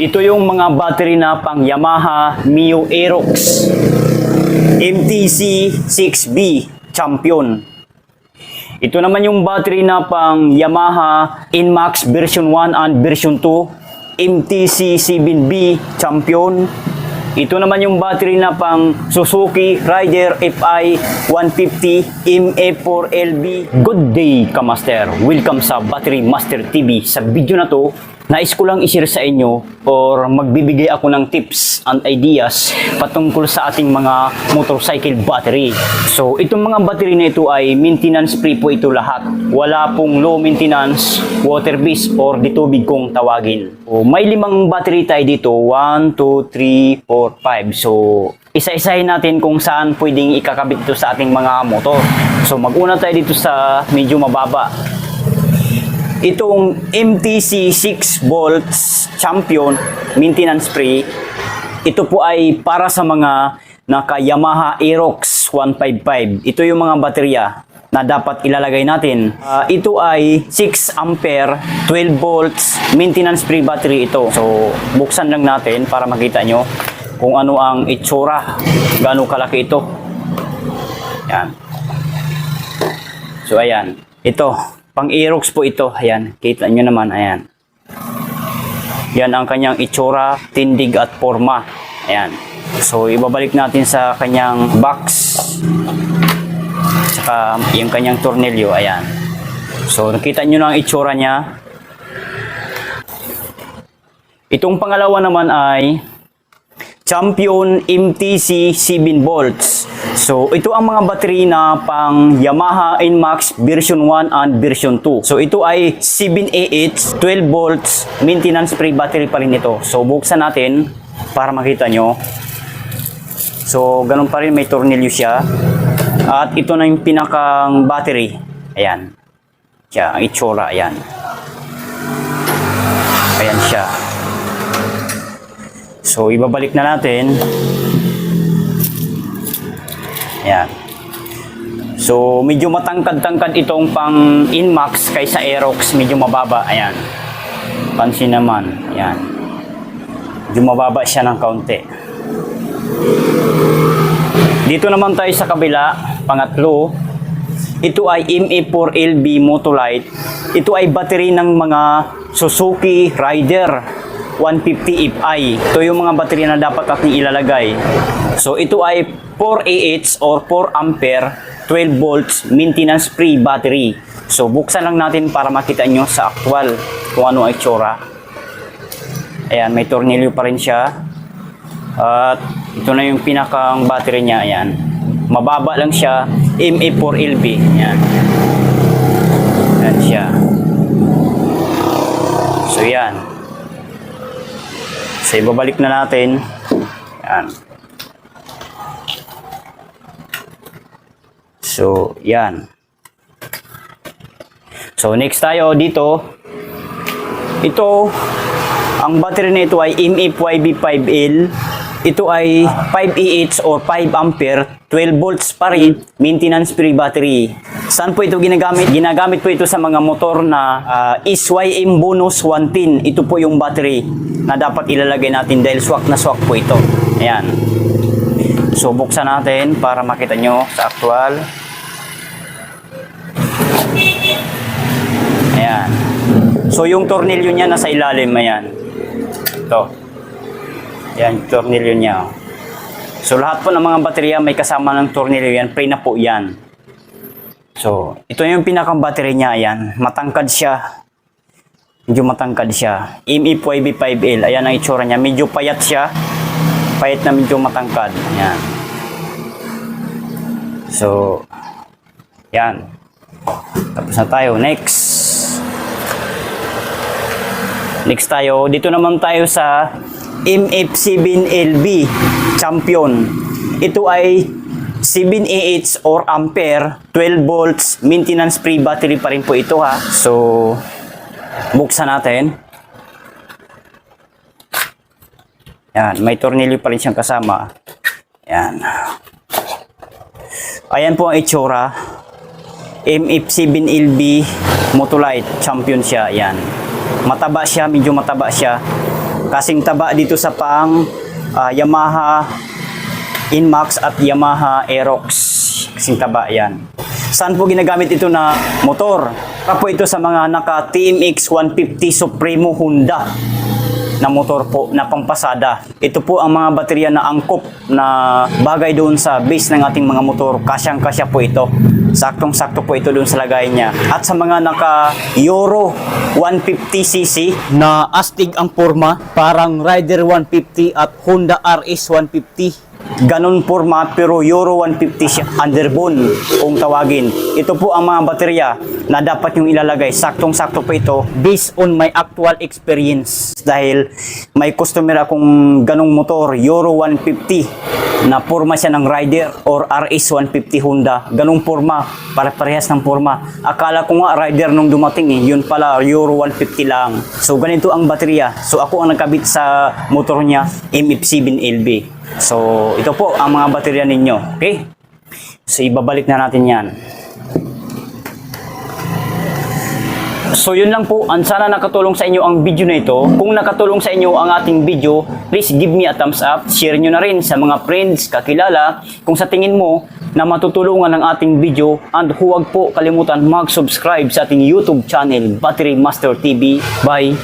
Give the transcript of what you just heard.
Ito yung mga battery na pang Yamaha Mio Aerox MTC 6B Champion. Ito naman yung battery na pang Yamaha Inmax version 1 and version 2 MTC 7B Champion. Ito naman yung battery na pang Suzuki Rider FI 150 MA4LB. Good day, Kamaster! Welcome sa Battery Master TV. Sa video na to, nais ko lang i-share sa inyo or magbibigay ako ng tips and ideas patungkol sa ating mga motorcycle battery. So, itong mga battery na ito ay maintenance free po ito lahat. Wala pong low maintenance, water based or ditubig kung tawagin. So, may 5 battery tayo dito. 1, 2, 3, 4, 5. So, isa-isahin natin kung saan pwedeng ikakabit ito sa ating mga motor. So, mag-una tayo dito sa medyo mababa. Itong MTC 6 volts Champion maintenance free, ito po ay para sa mga naka Yamaha Aerox 155. Ito yung mga baterya na dapat ilalagay natin. Ito ay 6 ampere 12 volts maintenance free battery ito. So buksan lang natin para makita nyo kung ano ang itsura, gaano kalaki ito. Yan. So ayan, ito pang Aerox po ito. Ayan, kita nyo naman. Ayan. Yan ang kanyang itsura, tindig at forma. Ayan. So, ibabalik natin sa kanyang box. Saka yung kanyang tornilyo. Ayan. So, nakita nyo na ang itsura niya. Itong pangalawa naman ay Champion MTC 7 volts. So, ito ang mga battery na pang Yamaha Inmax version 1 and version 2. So, ito ay 7AH 12 volts maintenance free battery pa rin ito. So, buksan natin para makita nyo. So, ganun pa rin, may tornilyo siya. At ito na yung pinakang battery. Ayan. Siya, ang itsura. Ayan. Ayan siya. So, ibabalik na natin. Ayan. So, medyo matangkad-tangkad itong pang Inmax kaysa Aerox. Medyo mababa. Ayan. Pansin naman. Ayan. Medyo mababa siya ng kaunti. Dito naman tayo sa kabila. Pangatlo. Ito ay MA4LB Motolite. Ito ay battery ng mga Suzuki Rider 150 FI. Ito yung mga battery na dapat natin ilalagay. So, ito ay 4AH or 4 ampere 12 volts maintenance free battery. So, buksan lang natin para makita nyo sa actual kung ano ay itsura. Ayan, may tornilyo pa rin siya. At ito na yung pinakang battery niya. Ayan. Mababa lang siya. MA4LB. Ayan. Ayan siya. So, yan. So, ibabalik na natin. Ayan. So, yan. So, next tayo dito. Ito, ang battery na ito ay MA5B5L. Ito ay 5AH or 5 ampere, 12 volts pa rin, maintenance free battery. Saan po ito ginagamit? Ginagamit po ito sa mga motor na SYM Bonus 110. Ito po yung battery na dapat ilalagay natin dahil swak na swak po ito. Ayan. So, buksan natin para makita nyo sa actual. Ayan. So, yung tornilyo niya nasa ilalim. Ayan. Ito. Ayan, tornilyo niya. So, lahat po ng mga baterya may kasama ng tornilyo yan. Pre na po yan. So, ito yung pinakang battery niya. Ayan. Matangkad siya. Medyo matangkad siya. MA5B5L. Ayan ang itsura niya. Medyo payat siya. Payat na medyo matangkad. Ayan. So, yan. Tapos na tayo. Next. Next tayo. Dito naman tayo sa MF7LB Champion. Ito ay 7AH or ampere 12 volts maintenance free battery pa rin po ito ha. So, buksan natin. Yan. May tornilyo pa rin siyang kasama. Yan. Ayan po ang itsura. MF7LB Motolite Champion siya. Yan. Mataba siya, medyo mataba siya. Kasing taba dito sa pang Yamaha Inmax at Yamaha Aerox. Kasing taba yan. Saan po ginagamit ito na motor? Para po ito sa mga naka TMX 150 Supremo Honda na motor po na pampasada. Ito po ang mga baterya na angkop na bagay doon sa base ng ating mga motor. Kasyang-kasya po ito. Saktong-sakto po ito doon sa lagay niya. At sa mga naka Euro 150cc na astig ang forma, parang Rider 150 at Honda RS 150. Ganon forma pero Euro 150 siya, underbone kung tawagin. Ito po ang mga baterya na dapat yung ilalagay. Saktong-sakto po ito based on my actual experience. Dahil may customer akong ganong motor, Euro 150 na forma siya ng Rider or RS 150 Honda. Ganong forma, para parehas ng forma. Akala ko nga Rider nung dumating yun pala Euro 150 lang. So ganito ang baterya. So ako ang nagkabit sa motor niya, MF7LB. So, ito po ang mga baterya ninyo. Okay? So, ibabalik na natin yan. So, yun lang po. Sana nakatulong sa inyo ang video na ito. Kung nakatulong sa inyo ang ating video, please give me a thumbs up. Share nyo na rin sa mga friends, kakilala. Kung sa tingin mo na matutulungan ng ating video. And huwag po kalimutan mag-subscribe sa ating YouTube channel, Battery Master TV. Bye!